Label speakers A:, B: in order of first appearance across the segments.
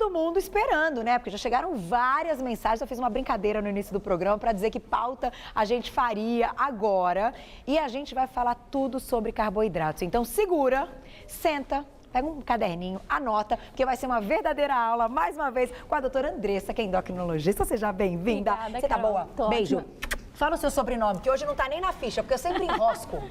A: todo mundo esperando, né? Porque já chegaram várias mensagens. Eu fiz uma brincadeira no início do programa para dizer que pauta a gente faria agora. E a gente vai falar tudo sobre carboidratos. Então segura, senta, pega um caderninho, anota, porque vai ser uma verdadeira aula, mais uma vez, com a doutora Andressa, que é endocrinologista. Seja bem-vinda. Você tá boa?
B: Tô
A: Beijo.
B: ótima.
A: Fala o seu sobrenome, que hoje não tá nem na ficha, porque eu sempre enrosco.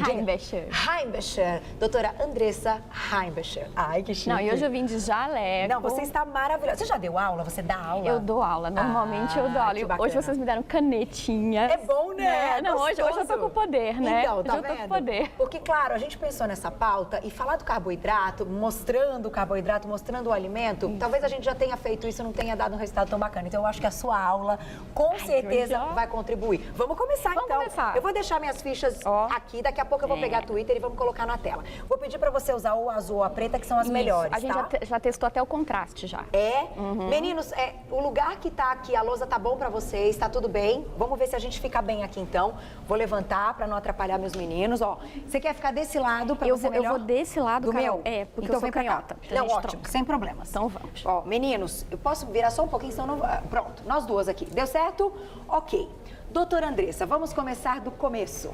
B: Heimbecher.
A: Heimbecher. Doutora Andressa Heimbecher. Ai, que chique.
B: Não, e hoje eu vim de jaleco.
A: Não, você está maravilhosa. Você já deu aula? Você dá aula?
B: Eu dou aula, normalmente eu dou aula.
A: Que bacana.
B: Hoje vocês me deram canetinhas.
A: É bom, né?
B: Não, hoje eu tô com poder, né?
A: Então, tá
B: hoje eu tô com poder.
A: Porque, claro, a gente pensou nessa pauta e falar do carboidrato, mostrando o carboidrato, mostrando o alimento, talvez a gente já tenha feito isso e não tenha dado um resultado tão bacana. Então, eu acho que a sua aula, com certeza, vai contribuir. Vamos começar, então.
B: Começar.
A: Eu vou deixar minhas fichas aqui, daqui a pouco eu vou pegar Twitter e vamos colocar na tela. Vou pedir pra você usar o azul ou a preta, que são as melhores,
B: A gente
A: tá?
B: já testou até o contraste já.
A: É? Meninos, o lugar que tá aqui, a lousa tá bom pra vocês, tá tudo bem? Vamos ver se a gente fica bem aqui, então. Vou levantar pra não atrapalhar meus meninos, ó. Você quer ficar desse lado pra você melhor?
B: Eu vou desse lado,
A: do
B: Carol.
A: meu?
B: É, porque
A: então
B: eu sou
A: vem pra cá.
B: canhota. A
A: Não,
B: gente
A: ótimo,
B: troca.
A: sem problemas.
B: Então vamos.
A: Ó, meninos, eu posso virar só um pouquinho, senão não... Pronto, nós duas aqui. Deu certo? Ok. Doutora Andressa, vamos começar do começo.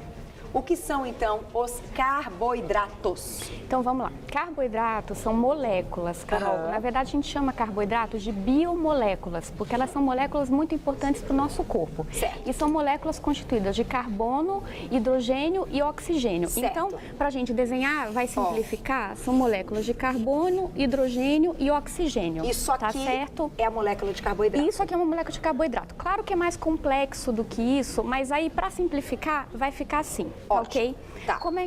A: O que são, então, os carboidratos?
B: Então vamos lá. Carboidratos são moléculas, Carol. Na verdade, a gente chama carboidratos de biomoléculas, porque elas são moléculas muito importantes para o nosso corpo.
A: Certo.
B: E são moléculas constituídas de carbono, hidrogênio e oxigênio.
A: Certo.
B: Então, para a gente desenhar, vai simplificar, são moléculas de carbono, hidrogênio e oxigênio.
A: Isso aqui
B: tá certo?
A: é a molécula de carboidrato.
B: Isso aqui é uma molécula de carboidrato. Claro que é mais complexo do que isso, mas aí, para simplificar, vai ficar assim.
A: Ótimo.
B: Ok?
A: Tá.
B: Como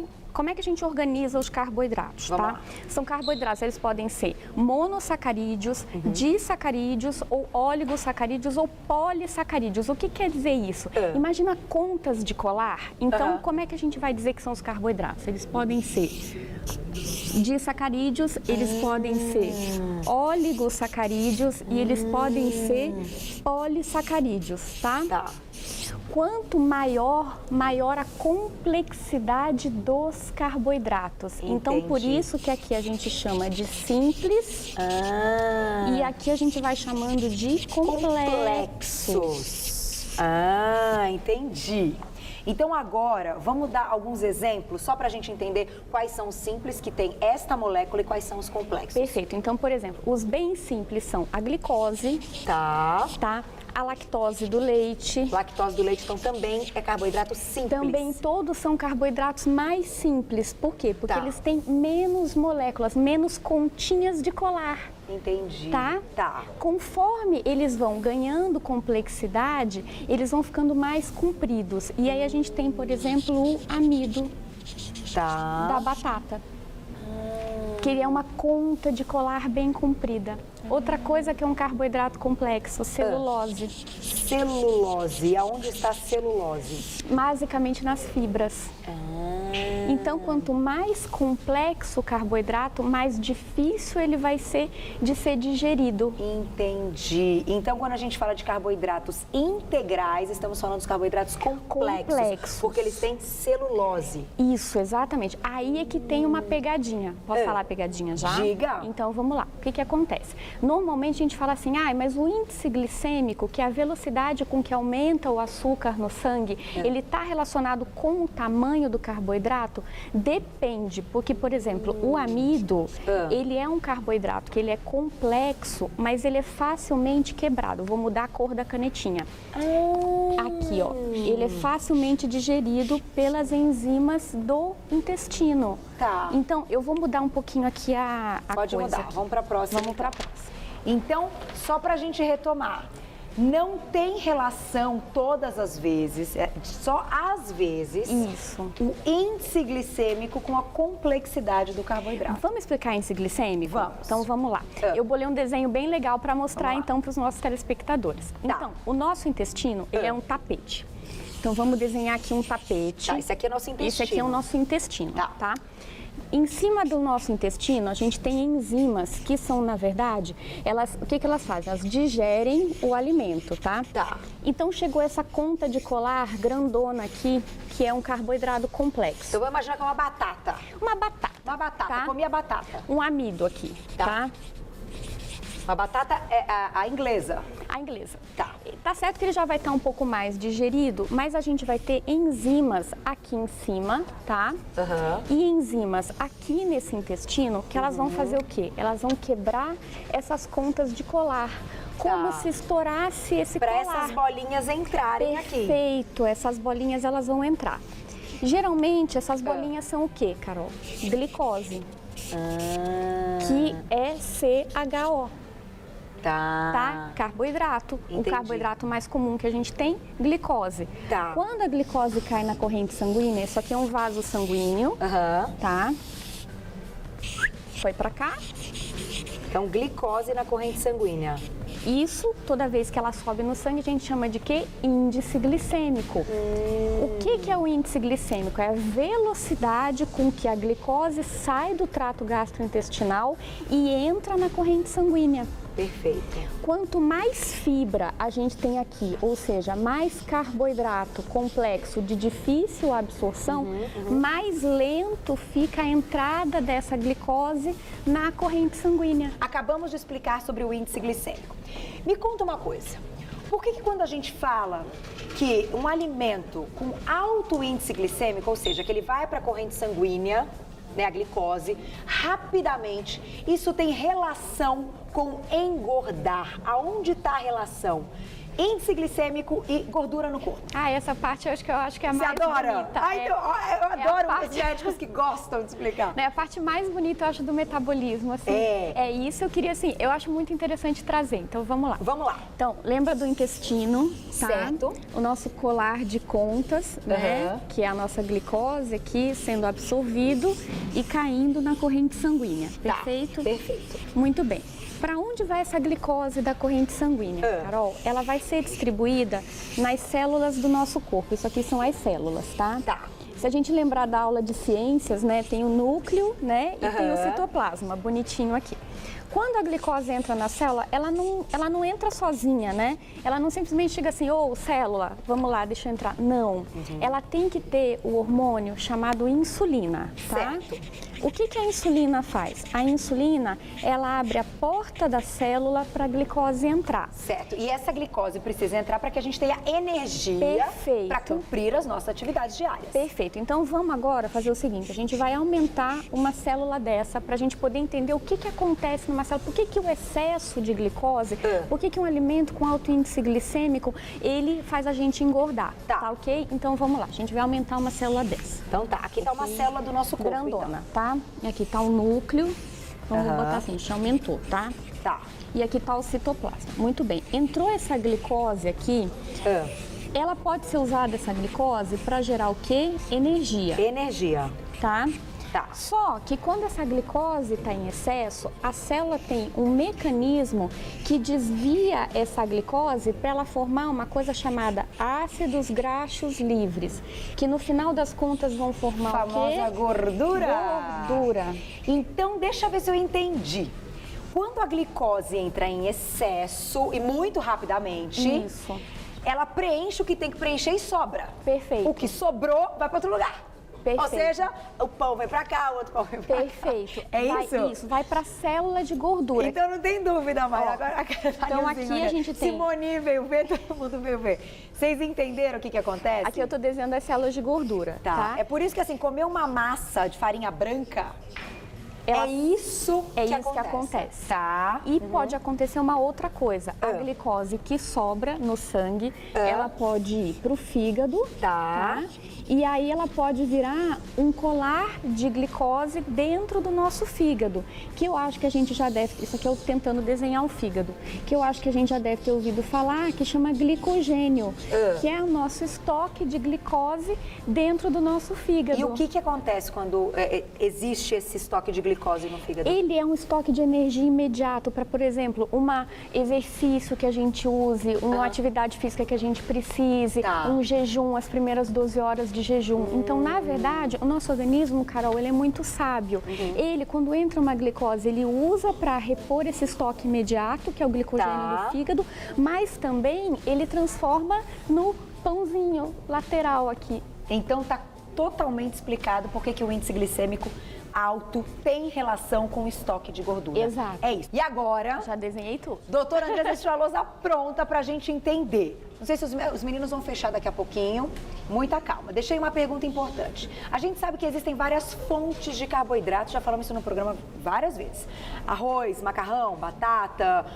B: é que a gente organiza os carboidratos,
A: Vamos
B: tá?
A: lá.
B: São carboidratos, eles podem ser monossacarídeos, disacarídeos, ou oligosacarídeos, ou polissacarídeos. O que quer dizer isso? Imagina contas de colar. Então, como é que a gente vai dizer que são os carboidratos? Eles podem ser disacarídeos, eles podem ser oligosacarídeos e eles podem ser polissacarídeos, tá?
A: Tá.
B: Quanto maior a complexidade dos carboidratos. Então, por isso que aqui a gente chama de simples e aqui a gente vai chamando de complexos.
A: Entendi. Então agora, vamos dar alguns exemplos, só para a gente entender quais são os simples que tem esta molécula e quais são os complexos.
B: Perfeito. Então, por exemplo, os bem simples são a glicose,
A: Tá.
B: a lactose do leite.
A: Lactose do leite, então, também é carboidrato simples.
B: Também todos são carboidratos mais simples. Por quê? Porque eles têm menos moléculas, menos continhas de colar.
A: Entendi.
B: Tá? Conforme eles vão ganhando complexidade, eles vão ficando mais compridos. E aí a gente tem, por exemplo, o amido da batata, que ele é uma conta de colar bem comprida. Outra coisa que é um carboidrato complexo, celulose.
A: Celulose. Aonde está a celulose?
B: Basicamente nas fibras. Então, quanto mais complexo o carboidrato, mais difícil ele vai ser de ser digerido.
A: Entendi. Então, quando a gente fala de carboidratos integrais, estamos falando dos carboidratos complexos. Porque eles têm celulose.
B: Isso, exatamente. Aí é que tem uma pegadinha. Posso falar a pegadinha já?
A: Diga.
B: Então, vamos lá. O que acontece? Normalmente a gente fala assim, mas o índice glicêmico, que é a velocidade com que aumenta o açúcar no sangue, ele está relacionado com o tamanho do carboidrato? Depende, porque, por exemplo, o amido, ele é um carboidrato que ele é complexo, mas ele é facilmente quebrado. Vou mudar a cor da canetinha. Aqui, ó. Ele é facilmente digerido pelas enzimas do intestino.
A: Tá.
B: Então, eu vou mudar um pouquinho aqui a
A: Pode
B: coisa.
A: mudar. Vamos para a próxima.
B: Vamos para a próxima.
A: Então, só para a gente retomar, não tem relação todas as vezes, só às vezes, o índice glicêmico com a complexidade do carboidrato.
B: Vamos explicar índice glicêmico?
A: Vamos.
B: Então, vamos lá. Eu bolei um desenho bem legal para mostrar, então, para os nossos telespectadores. Então, o nosso intestino, ele é um tapete. Então, vamos desenhar aqui um tapete.
A: Esse aqui é nosso intestino.
B: Esse aqui é o nosso intestino, tá? Em cima do nosso intestino, a gente tem enzimas que são, na verdade, o que elas fazem? Elas digerem o alimento, tá? Então, chegou essa conta de colar grandona aqui, que é um carboidrato complexo.
A: Eu vou imaginar que é uma batata.
B: Uma batata.
A: Uma batata,
B: tá?
A: comi a batata.
B: Um amido aqui, tá?
A: A batata é a inglesa.
B: A inglesa.
A: Tá.
B: Tá certo que ele já vai estar um pouco mais digerido, mas a gente vai ter enzimas aqui em cima, tá? E enzimas aqui nesse intestino que elas vão fazer o quê? Elas vão quebrar essas contas de colar. Como se estourasse esse colar.
A: Para essas bolinhas entrarem aqui.
B: Perfeito, essas bolinhas elas vão entrar. Geralmente essas bolinhas são o quê, Carol? Glicose. Que é CHO. Tá? Carboidrato.
A: Entendi.
B: O carboidrato mais comum que a gente tem, glicose.
A: Tá.
B: Quando a glicose cai na corrente sanguínea, isso aqui é um vaso sanguíneo, tá? Foi pra cá.
A: Então, glicose na corrente sanguínea.
B: Isso, toda vez que ela sobe no sangue, a gente chama de quê? Índice glicêmico. O que é o índice glicêmico? É a velocidade com que a glicose sai do trato gastrointestinal e entra na corrente sanguínea.
A: Perfeito.
B: Quanto mais fibra a gente tem aqui, ou seja, mais carboidrato complexo de difícil absorção, mais lento fica a entrada dessa glicose na corrente sanguínea.
A: Acabamos de explicar sobre o índice glicêmico. Me conta uma coisa. Por que quando a gente fala que um alimento com alto índice glicêmico, ou seja, que ele vai para a corrente sanguínea, né, a glicose, rapidamente, isso tem relação com engordar? Aonde está a relação? Índice glicêmico e gordura no corpo.
B: Essa parte eu acho que é a mais
A: adora?
B: bonita.
A: Então, eu adoro os médicos que gostam de explicar.
B: A parte mais bonita, eu acho, do metabolismo, assim. É isso, eu queria, assim, eu acho muito interessante trazer. Então, vamos lá.
A: Vamos lá.
B: Então, lembra do intestino, tá?
A: Certo.
B: O nosso colar de contas, né? Que é a nossa glicose aqui sendo absorvido e caindo na corrente sanguínea. Perfeito?
A: Perfeito.
B: Muito bem. Para onde vai essa glicose da corrente sanguínea, Carol? Ela vai ser distribuída nas células do nosso corpo. Isso aqui são as células, tá?
A: Tá.
B: Se a gente lembrar da aula de ciências, né, tem o núcleo, né, e tem o citoplasma, bonitinho aqui. Quando a glicose entra na célula, ela não entra sozinha, né? Ela não simplesmente chega assim, célula, vamos lá, deixa eu entrar. Não. Ela tem que ter o hormônio chamado insulina, tá?
A: Certo.
B: O que a insulina faz? A insulina, ela abre a porta da célula para a glicose entrar.
A: Certo. E essa glicose precisa entrar para que a gente tenha energia para cumprir as nossas atividades diárias.
B: Perfeito. Então, vamos agora fazer o seguinte, a gente vai aumentar uma célula dessa para a gente poder entender o que acontece numa célula, por que o excesso de glicose, por que um alimento com alto índice glicêmico, ele faz a gente engordar, tá ok? Então, vamos lá, a gente vai aumentar uma célula dessa.
A: Então tá, aqui tá uma célula do nosso corpo,
B: grandona, tá? E aqui tá o núcleo, vamos botar assim, a gente aumentou, tá?
A: Tá.
B: E aqui tá o citoplasma. Muito bem, entrou essa glicose aqui, ela pode ser usada, essa glicose, para gerar o quê? Energia.
A: Energia.
B: Tá?
A: Tá.
B: Só que quando essa glicose está em excesso, a célula tem um mecanismo que desvia essa glicose para ela formar uma coisa chamada ácidos graxos livres, que no final das contas vão formar o quê?
A: Famosa gordura.
B: Gordura.
A: Então, deixa eu ver se eu entendi. Quando a glicose entra em excesso e muito rapidamente,
B: isso,
A: ela preenche o que tem que preencher e sobra.
B: Perfeito.
A: O que sobrou vai para outro lugar.
B: Perfeito.
A: Ou seja, o pão vem pra cá, o outro pão vem pra cá.
B: Perfeito.
A: Isso?
B: Isso, vai pra célula de gordura.
A: Então não tem dúvida mais. Agora,
B: então aqui a gente tem...
A: Simone veio ver, todo mundo veio ver. Vocês entenderam o que acontece?
B: Aqui eu tô desenhando as células de gordura, tá?
A: É por isso que assim, comer uma massa de farinha branca... É isso que acontece. Tá.
B: E pode acontecer uma outra coisa. A glicose que sobra no sangue, ela pode ir pro fígado. Tá. E aí ela pode virar um colar de glicose dentro do nosso fígado. Que eu acho que a gente já deve... Isso aqui eu tentando desenhar o fígado. Que eu acho que a gente já deve ter ouvido falar, que chama glicogênio. Que é o nosso estoque de glicose dentro do nosso fígado.
A: E o que acontece quando existe esse estoque de glicose no fígado?
B: Ele é um estoque de energia imediato para, por exemplo, um exercício que a gente use, uma atividade física que a gente precise, um jejum, as primeiras 12 horas de jejum. Então, na verdade, o nosso organismo, Carol, ele é muito sábio. Ele, quando entra uma glicose, ele usa para repor esse estoque imediato, que é o glicogênio do fígado, mas também ele transforma no pãozinho lateral aqui.
A: Então, tá totalmente explicado por que o índice glicêmico alto tem relação com o estoque de gordura.
B: Exato.
A: É isso. E agora,
B: Já desenhei tudo.
A: doutora Andressa Estivallosa pronta pra gente entender. Não sei se os meninos vão fechar daqui a pouquinho. Muita calma. Deixei uma pergunta importante. A gente sabe que existem várias fontes de carboidratos, já falamos isso no programa várias vezes. Arroz, macarrão, batata,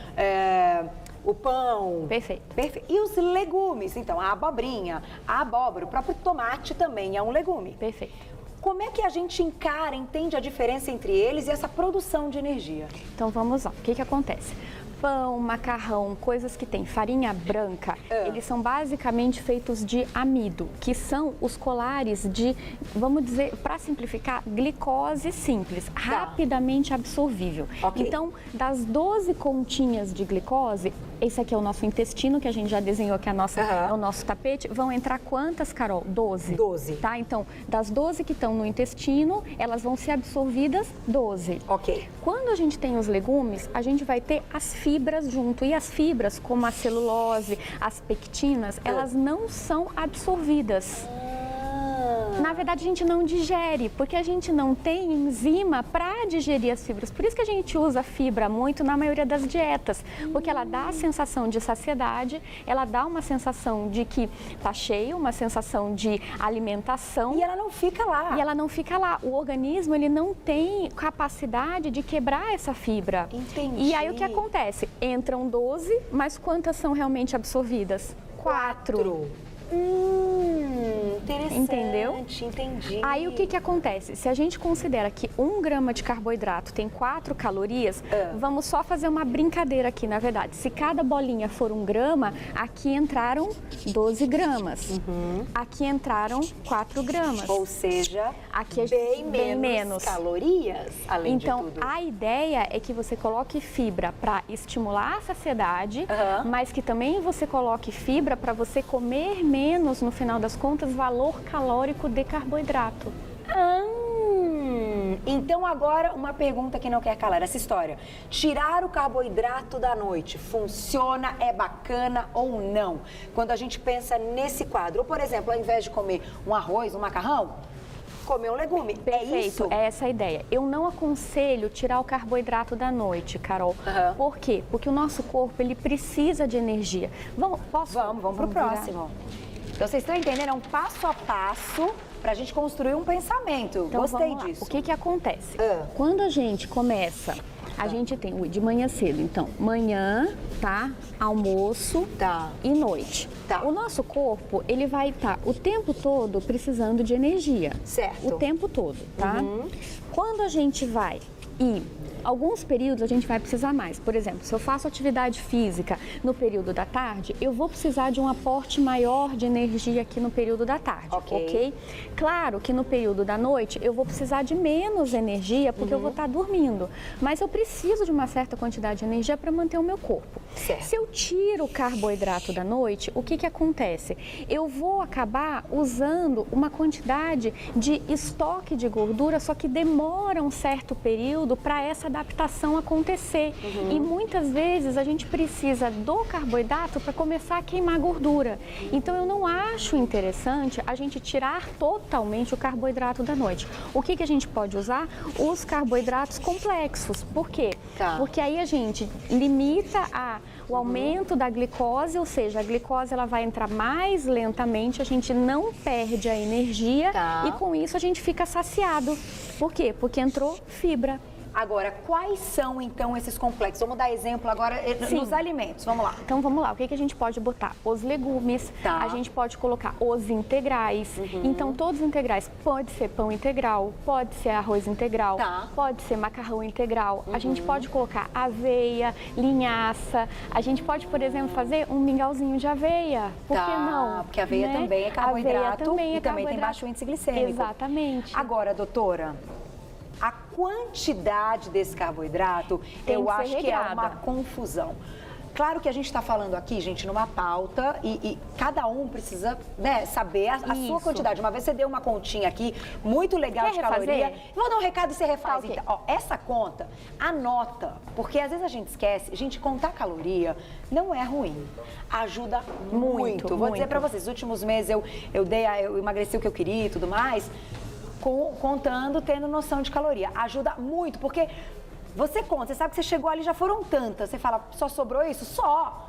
A: o pão.
B: Perfeito.
A: E os legumes, então, a abobrinha, a abóbora, o próprio tomate também é um legume.
B: Perfeito.
A: Como é que a gente encara, entende a diferença entre eles e essa produção de energia?
B: Então vamos lá, o que acontece? Pão, macarrão, coisas que tem farinha branca, eles são basicamente feitos de amido, que são os colares de, vamos dizer, para simplificar, glicose simples, rapidamente absorvível.
A: Ok.
B: Então, das 12 continhas de glicose, esse aqui é o nosso intestino, que a gente já desenhou, que é o nosso tapete, vão entrar quantas, Carol? 12.
A: 12.
B: Tá? Então, das 12 que estão no intestino, elas vão ser absorvidas 12.
A: Ok.
B: Quando a gente tem os legumes, a gente vai ter as fibras junto. E as fibras, como a celulose, as pectinas, elas não são absorvidas. Na verdade, a gente não digere, porque a gente não tem enzima para digerir as fibras. Por isso que a gente usa fibra muito na maioria das dietas, porque ela dá a sensação de saciedade, ela dá uma sensação de que tá cheio, uma sensação de alimentação.
A: E ela não fica lá.
B: E ela não fica lá. O organismo, ele não tem capacidade de quebrar essa fibra.
A: Entendi.
B: E aí o que acontece? Entram 12, mas quantas são realmente absorvidas? 4.
A: Interessante.
B: Entendeu?
A: Entendi.
B: Aí o que acontece? Se a gente considera que 1 grama de carboidrato tem 4 calorias, vamos só fazer uma brincadeira aqui, na verdade. Se cada bolinha for 1 grama, aqui entraram 12 gramas. Aqui entraram 4 gramas.
A: Ou seja,
B: aqui
A: bem menos calorias, além de tudo.
B: Então, a ideia é que você coloque fibra para estimular a saciedade, mas que também você coloque fibra para você comer menos, no final das contas, valor calórico de carboidrato.
A: Então agora uma pergunta que não quer calar, essa história. Tirar o carboidrato da noite, funciona, é bacana ou não? Quando a gente pensa nesse quadro, ou por exemplo, ao invés de comer um arroz, um macarrão, comer um legume.
B: Perfeito,
A: é isso?
B: É essa a ideia. Eu não aconselho tirar o carboidrato da noite, Carol. Por quê? Porque o nosso corpo, ele precisa de energia. Vamos
A: pro próximo. Então vocês estão entendendo? É um passo a passo pra gente construir um pensamento.
B: Então,
A: Gostei disso.
B: O que acontece? Quando a gente começa, a gente tem de manhã cedo. Então, manhã, tá? Almoço e noite. O nosso corpo, ele vai estar o tempo todo precisando de energia.
A: Certo.
B: O tempo todo, tá? Quando a gente vai alguns períodos a gente vai precisar mais. Por exemplo, se eu faço atividade física no período da tarde, eu vou precisar de um aporte maior de energia aqui no período da tarde, ok? Claro que no período da noite eu vou precisar de menos energia porque eu vou estar dormindo, mas eu preciso de uma certa quantidade de energia para manter o meu corpo.
A: Certo.
B: Se eu tiro o carboidrato da noite, o que acontece? Eu vou acabar usando uma quantidade de estoque de gordura, só que demora um certo período para essa adaptação acontecer. E muitas vezes a gente precisa do carboidrato para começar a queimar gordura. Então eu não acho interessante a gente tirar totalmente o carboidrato da noite. O que a gente pode usar? Os carboidratos complexos. Por quê? Porque aí a gente limita o aumento da glicose, ou seja, a glicose ela vai entrar mais lentamente, a gente não perde a energia e com isso a gente fica saciado. Por quê? Porque entrou fibra.
A: Agora, quais são então esses complexos? Vamos dar exemplo agora nos alimentos, vamos lá.
B: Então vamos lá, o que a gente pode botar? Os legumes, a gente pode colocar os integrais. Então todos os integrais, pode ser pão integral, pode ser arroz integral, pode ser macarrão integral. A gente pode colocar aveia, linhaça, a gente pode, por exemplo, fazer um mingauzinho de aveia. Por que não?
A: Porque a aveia também é carboidrato e também tem baixo índice glicêmico.
B: Exatamente.
A: Agora, doutora, a quantidade desse carboidrato, eu acho que é uma confusão. Claro que a gente está falando aqui, gente, numa pauta e cada um precisa saber a sua quantidade. Uma vez você deu uma continha aqui, muito legal de caloria. Vou dar um recado e você refaz. Então, ó, essa conta, anota, porque às vezes a gente esquece. Gente, contar caloria não é ruim. Ajuda muito. Vou dizer para vocês, nos últimos meses eu emagreci o que eu queria e tudo mais. contando, tendo noção de caloria. Ajuda muito, porque você conta, você sabe que você chegou ali, já foram tantas. Você fala, só sobrou isso? Só.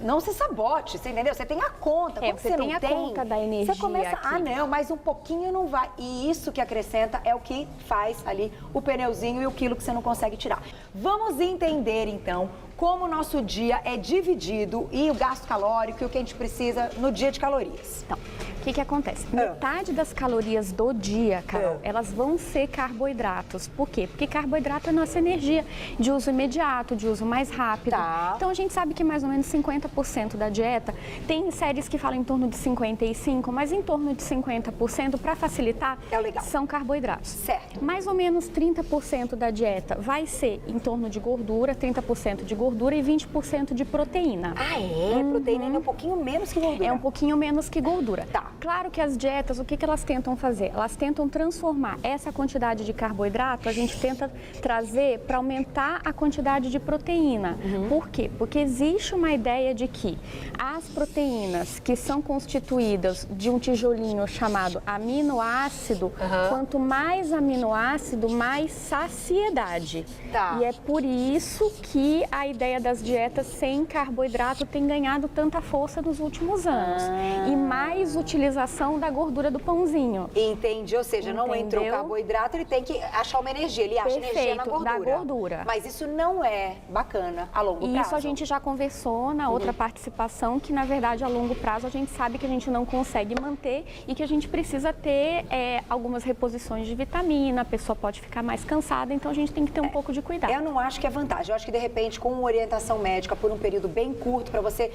A: Não se sabote, você entendeu? Você tem a conta. Quando
B: você tem a conta da energia.
A: Você começa,
B: aqui.
A: não, mas um pouquinho não vai. E isso que acrescenta é o que faz ali o pneuzinho e o quilo que você não consegue tirar. Vamos entender, então, como o nosso dia é dividido e o gasto calórico e o que a gente precisa no dia de calorias.
B: Então, o que acontece? Metade das calorias do dia, Carol, elas vão ser carboidratos. Por quê? Porque carboidrato é nossa energia de uso imediato, de uso mais rápido.
A: Tá.
B: Então, a gente sabe que mais ou menos 50% da dieta, tem séries que falam em torno de 55%, mas em torno de 50%, para facilitar, são carboidratos.
A: Certo.
B: Mais ou menos 30% da dieta vai ser em torno de gordura, 30% de gordura e 20% de proteína.
A: Ah, é? Proteína é um pouquinho menos que gordura.
B: É um pouquinho menos que gordura.
A: Tá.
B: Claro que as dietas, o que elas tentam fazer? Elas tentam transformar essa quantidade de carboidrato, a gente tenta trazer para aumentar a quantidade de proteína. Por quê? Porque existe uma ideia de que as proteínas que são constituídas de um tijolinho chamado aminoácido, quanto mais aminoácido, mais saciedade.
A: Tá.
B: E é por isso que a ideia das dietas sem carboidrato tem ganhado tanta força nos últimos anos. E mais utilização da gordura do pãozinho.
A: Entendi, ou seja, não entrou
B: Entendeu?
A: carboidrato, ele tem que achar uma energia, ele acha energia na
B: Perfeito,
A: gordura.
B: da gordura.
A: Mas isso não é bacana a longo
B: E
A: prazo.
B: isso a gente já conversou na outra participação, que na verdade a longo prazo a gente sabe que a gente não consegue manter e que a gente precisa ter algumas reposições de vitamina, a pessoa pode ficar mais cansada, então a gente tem que ter um pouco de cuidado.
A: Eu não acho que é vantagem, eu acho que de repente com uma orientação médica por um período bem curto para você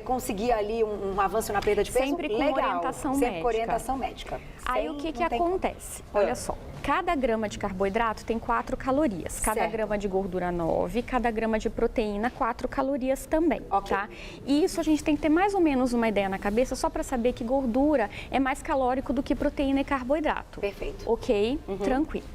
A: conseguir ali um avanço na perda de peso,
B: Sempre com
A: legal.
B: orientação
A: Sempre
B: médica.
A: com orientação médica.
B: Aí o que acontece? Olha só, cada grama de carboidrato tem 4 calorias, cada
A: Certo.
B: grama de gordura 9, cada grama de proteína 4 calorias também, tá? E isso a gente tem que ter mais ou menos uma ideia na cabeça só para saber que gordura é mais calórico do que proteína e carboidrato.
A: Perfeito.
B: Ok? Tranquilo.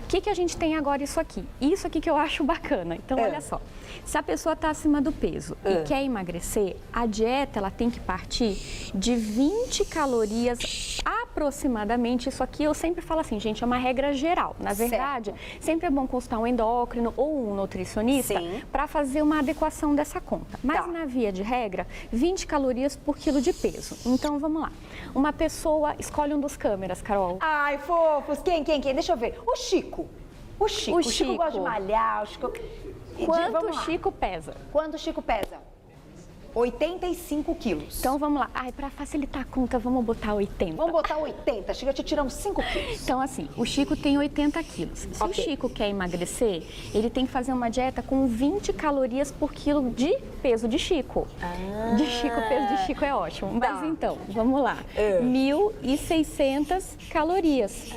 B: O que a gente tem agora isso aqui? Isso aqui que eu acho bacana. Então, olha só. Se a pessoa está acima do peso e quer emagrecer, a dieta ela tem que partir de 20 calorias aproximadamente. Isso aqui eu sempre falo assim, gente, é uma regra geral. Na verdade, sempre é bom consultar um endócrino ou um nutricionista para fazer uma adequação dessa conta. Mas na via de regra, 20 calorias por quilo de peso. Então, vamos lá. Uma pessoa, escolhe um dos câmeras, Carol.
A: Ai, fofos, quem? Deixa eu ver. O Chico gosta de malhar, o Chico...
B: Quanto o Chico pesa?
A: Quanto o Chico pesa? 85 quilos.
B: Então vamos lá. Ai, para facilitar a conta, vamos botar 80.
A: Vamos botar 80. Chico, te tiramos 5 quilos.
B: Então, assim, o Chico tem 80 quilos. Se o Chico quer emagrecer, ele tem que fazer uma dieta com 20 calorias por quilo de peso de Chico. De Chico, peso de Chico é ótimo. Mas então, vamos lá. 1.600 calorias.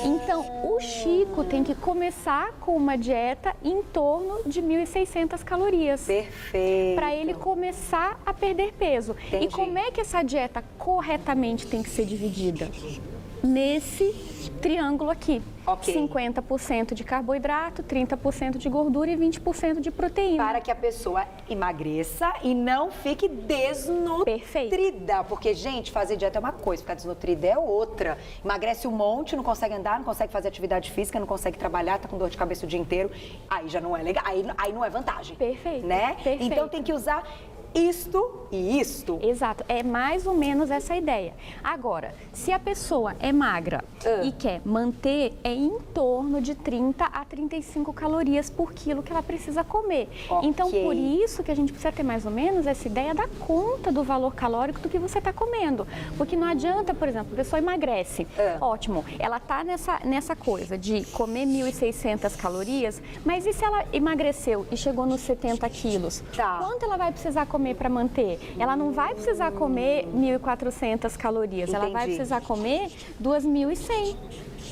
B: Então, o Chico tem que começar com uma dieta em torno de 1.600 calorias.
A: Perfeito.
B: Para ele começar a perder peso.
A: Entendi.
B: E como é que essa dieta corretamente tem que ser dividida? Nesse triângulo aqui. 50% de carboidrato, 30% de gordura e 20% de proteína.
A: Para que a pessoa emagreça e não fique desnutrida.
B: Perfeito.
A: Porque, gente, fazer dieta é uma coisa, ficar desnutrida é outra. Emagrece um monte, não consegue andar, não consegue fazer atividade física, não consegue trabalhar, tá com dor de cabeça o dia inteiro. Aí já não é legal, aí não é vantagem.
B: Perfeito.
A: Né?
B: Perfeito.
A: Então tem que usar isto e isto.
B: Exato, é mais ou menos essa ideia. Agora, se a pessoa é magra e quer manter, é em torno de 30 a 35 calorias por quilo que ela precisa comer. Então, por isso que a gente precisa ter mais ou menos essa ideia da conta do valor calórico do que você está comendo. Porque não adianta, por exemplo, a pessoa emagrece. Ótimo, ela está nessa coisa de comer 1.600 calorias, mas e se ela emagreceu e chegou nos 70 quilos? Quanto ela vai precisar comer para manter? Ela não vai precisar comer 1.400 calorias, ela vai precisar comer 2.100.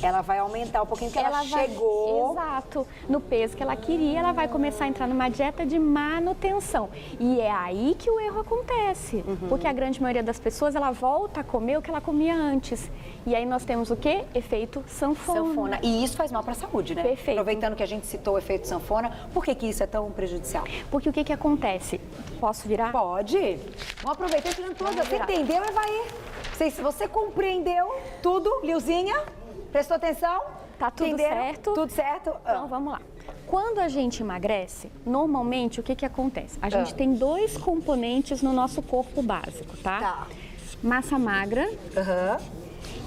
A: Ela vai aumentar um pouquinho, porque ela chegou...
B: Exato. No peso que ela queria, ela vai começar a entrar numa dieta de manutenção. E é aí que o erro acontece. Porque a grande maioria das pessoas, ela volta a comer o que ela comia antes. E aí nós temos o quê? Efeito sanfona.
A: E isso faz mal para a saúde, né?
B: Perfeito.
A: Aproveitando que a gente citou o efeito sanfona, por que isso é tão prejudicial?
B: Porque o que acontece? Posso virar?
A: Pode. Vamos aproveitar tirando tudo. Você entendeu, Evaí? Se você compreendeu tudo, Lilzinha? Prestou atenção?
B: Tá tudo
A: Entenderam?
B: certo?
A: Tudo certo?
B: Então, vamos lá. Quando a gente emagrece, normalmente, o que acontece? A gente tem 2 componentes no nosso corpo básico, tá?
A: Tá.
B: Massa magra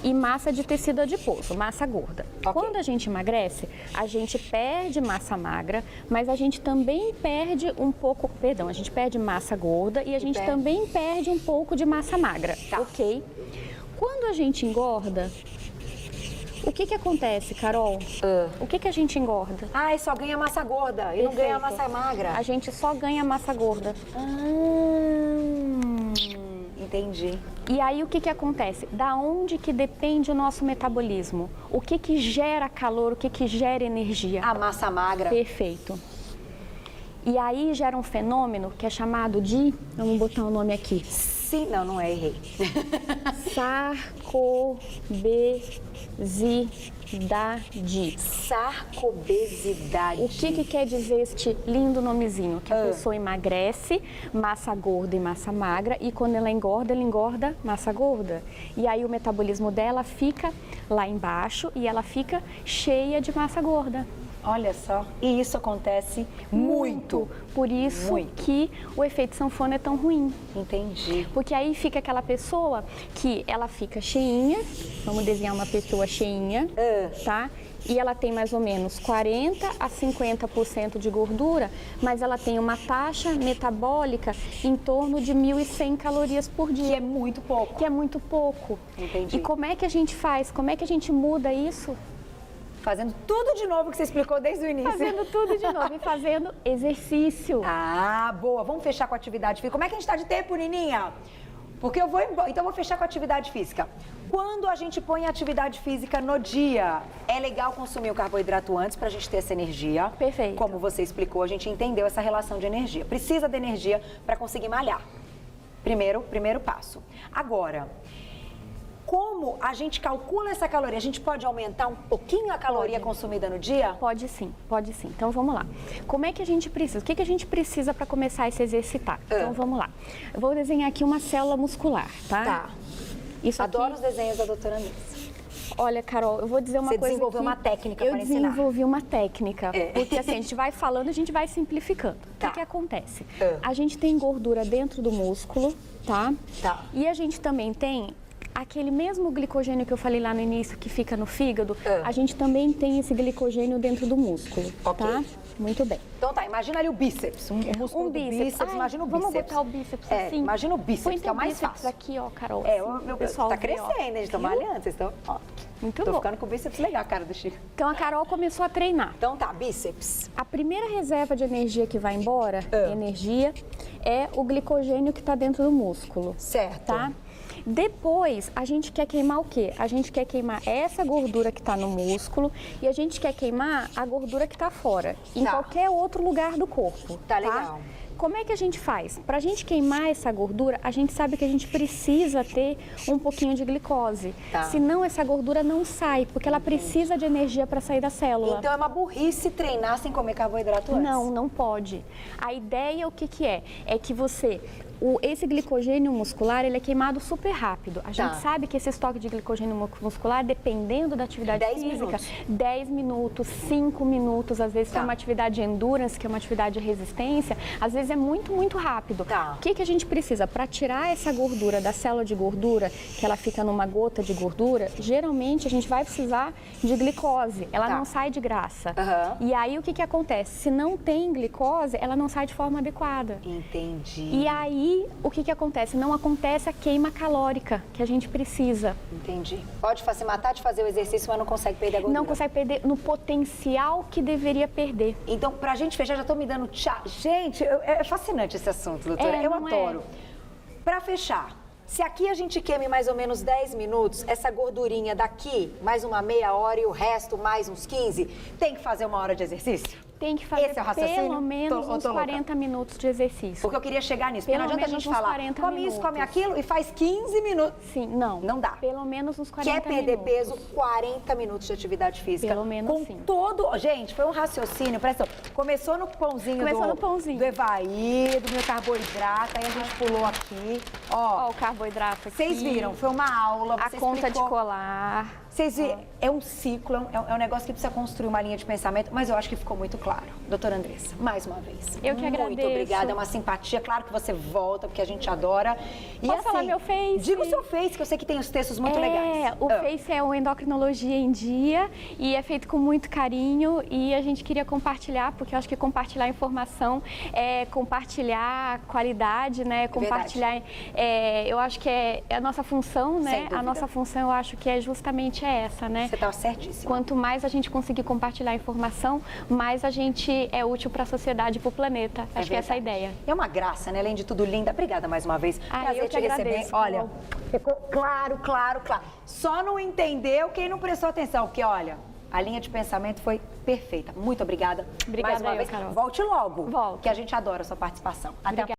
B: e massa de tecido adiposo, massa gorda.
A: Ok.
B: Quando a gente emagrece, a gente perde massa magra, mas a gente também perde um pouco, perdão, a gente perde massa gorda e a gente também perde um pouco de massa magra, ok? Quando a gente engorda, o que acontece, Carol? O que a gente engorda?
A: Ah, e só ganha massa gorda e não ganha
B: Perfeito.
A: massa magra.
B: A gente só ganha massa gorda.
A: Entendi.
B: E aí o que acontece? Da onde que depende o nosso metabolismo? O que gera calor, o que gera energia?
A: A massa magra.
B: Perfeito. E aí gera um fenômeno que é chamado de, vamos botar o nome aqui,
A: Sim, não é, errei.
B: sarcobesidade.
A: Sarcobesidade.
B: O que quer dizer este lindo nomezinho? Que a pessoa emagrece massa gorda e massa magra e quando ela engorda massa gorda. E aí o metabolismo dela fica lá embaixo e ela fica cheia de massa gorda.
A: Olha só, e isso acontece muito.
B: Por isso
A: Muito.
B: que o efeito sanfona é tão ruim.
A: Entendi.
B: Porque aí fica aquela pessoa que ela fica cheinha, vamos desenhar uma pessoa cheinha, tá? E ela tem mais ou menos 40 a 50% de gordura, mas ela tem uma taxa metabólica em torno de 1.100 calorias por dia.
A: Que é muito pouco.
B: Que é muito pouco.
A: Entendi.
B: E como é que a gente faz? Como é que a gente muda isso?
A: Fazendo tudo de novo que você explicou desde o início.
B: Fazendo tudo de novo e fazendo exercício.
A: Ah, boa. Vamos fechar com a atividade física. Como é que a gente está de tempo, Nininha? Porque eu vou embora. Então, eu vou fechar com a atividade física. Quando a gente põe atividade física no dia, é legal consumir o carboidrato antes para a gente ter essa energia.
B: Perfeito.
A: Como você explicou, a gente entendeu essa relação de energia. Precisa de energia para conseguir malhar. Primeiro passo. Agora, como a gente calcula essa caloria? A gente pode aumentar um pouquinho a caloria consumida no dia?
B: Pode sim, pode sim. Então vamos lá. Como é que a gente precisa? O que a gente precisa para começar a se exercitar? Então vamos lá. Eu vou desenhar aqui uma célula muscular, tá?
A: Tá.
B: Isso aqui...
A: Adoro os desenhos da doutora Andressa.
B: Olha, Carol, eu vou dizer uma coisa.
A: Você desenvolveu uma técnica para ensinar.
B: Eu desenvolvi uma técnica, porque assim, a gente vai falando, a gente vai simplificando.
A: Tá.
B: O que acontece? A gente tem gordura dentro do músculo, tá?
A: Tá.
B: E a gente também tem aquele mesmo glicogênio que eu falei lá no início, que fica no fígado, a gente também tem esse glicogênio dentro do músculo, tá? Muito bem.
A: Então tá, imagina ali o bíceps, o músculo do bíceps.
B: Ai,
A: Imagina o bíceps.
B: Vamos botar o bíceps assim?
A: Imagina o bíceps,
B: Põe
A: que é o mais
B: bíceps
A: fácil.
B: aqui, ó, Carol.
A: O
B: assim,
A: meu
B: pessoal
A: tá
B: vê, ó.
A: crescendo, eles estão
B: Viu?
A: malhando, vocês estão... Ó,
B: Muito
A: tô
B: bom.
A: ficando com o bíceps legal, cara do Chico.
B: Então a Carol começou a treinar.
A: Então tá, bíceps.
B: A primeira reserva de energia que vai embora, energia, é o glicogênio que está dentro do músculo.
A: Certo.
B: Tá? Depois, a gente quer queimar o quê? A gente quer queimar essa gordura que está no músculo e a gente quer queimar a gordura que está fora, em qualquer outro lugar do corpo.
A: Tá legal.
B: Como é que a gente faz? Para a gente queimar essa gordura, a gente sabe que a gente precisa ter um pouquinho de glicose.
A: Tá.
B: Senão essa gordura não sai, porque ela precisa de energia para sair da célula.
A: Então é uma burrice treinar sem comer carboidrato antes.
B: Não, não pode. A ideia, o que é? É que você... esse glicogênio muscular, ele é queimado super rápido. A gente sabe que esse estoque de glicogênio muscular, dependendo da atividade
A: 10
B: física,
A: minutos.
B: 10 minutos, 5 minutos, às vezes, se é uma atividade de endurance, que é uma atividade de resistência, às vezes é muito, muito rápido. O que a gente precisa? Para tirar essa gordura da célula de gordura, que ela fica numa gota de gordura, geralmente a gente vai precisar de glicose. Ela não sai de graça. E aí, o que acontece? Se não tem glicose, ela não sai de forma adequada.
A: Entendi.
B: E aí, o que acontece? Não acontece a queima calórica que a gente precisa.
A: Entendi. Pode se matar de fazer o exercício, mas não consegue perder a gordura.
B: Não consegue perder no potencial que deveria perder.
A: Então, pra gente fechar, já tô me dando tchau. Gente, é fascinante esse assunto, doutora. Eu adoro. Pra fechar, se aqui a gente queime mais ou menos 10 minutos, essa gordurinha daqui, mais uma meia hora e o resto mais uns 15, tem que fazer uma hora de exercício?
B: Tem que fazer
A: Esse é o raciocínio?
B: pelo menos uns 40 minutos de exercício.
A: Porque eu queria chegar nisso. Porque não adianta a gente falar, come isso, come aquilo e faz 15 minutos.
B: Sim, não.
A: Não dá.
B: Pelo menos uns 40 minutos.
A: Quer perder peso, 40 minutos de atividade física.
B: Pelo menos
A: com todo... Gente, foi um raciocínio, presta atenção. Começou no pãozinho do Evaí, do meu carboidrato, aí a gente pulou aqui. Ó,
B: o carboidrato aqui.
A: Vocês viram, foi uma aula, você
B: a conta
A: explicou.
B: de colar.
A: Vocês é um ciclo, é um negócio que precisa construir uma linha de pensamento, mas eu acho que ficou muito claro. Doutora Andressa, mais uma vez.
B: Eu que agradeço.
A: Muito obrigada, é uma simpatia. Claro que você volta, porque a gente adora. E
B: Posso falar meu Face?
A: Diga o seu Face, que eu sei que tem os textos muito legais.
B: O Face é o Endocrinologia em Dia e é feito com muito carinho e a gente queria compartilhar, porque eu acho que compartilhar informação é compartilhar qualidade, né? Compartilhar, eu acho que é a nossa função, né? A nossa função, eu acho que é justamente essa, né?
A: Você está certíssimo.
B: Quanto mais a gente conseguir compartilhar informação, mais a gente é útil para a sociedade e para o planeta. Acho que é essa a ideia.
A: É uma graça, né? Além de tudo, linda. Obrigada mais uma vez.
B: Prazer te receber.
A: Olha, ficou claro. Só não entendeu quem não prestou atenção, porque, olha, a linha de pensamento foi perfeita. Muito obrigada.
B: Obrigada
A: mais uma vez.
B: Carol.
A: Volte logo.
B: Volto.
A: Que a gente adora a sua participação. Até a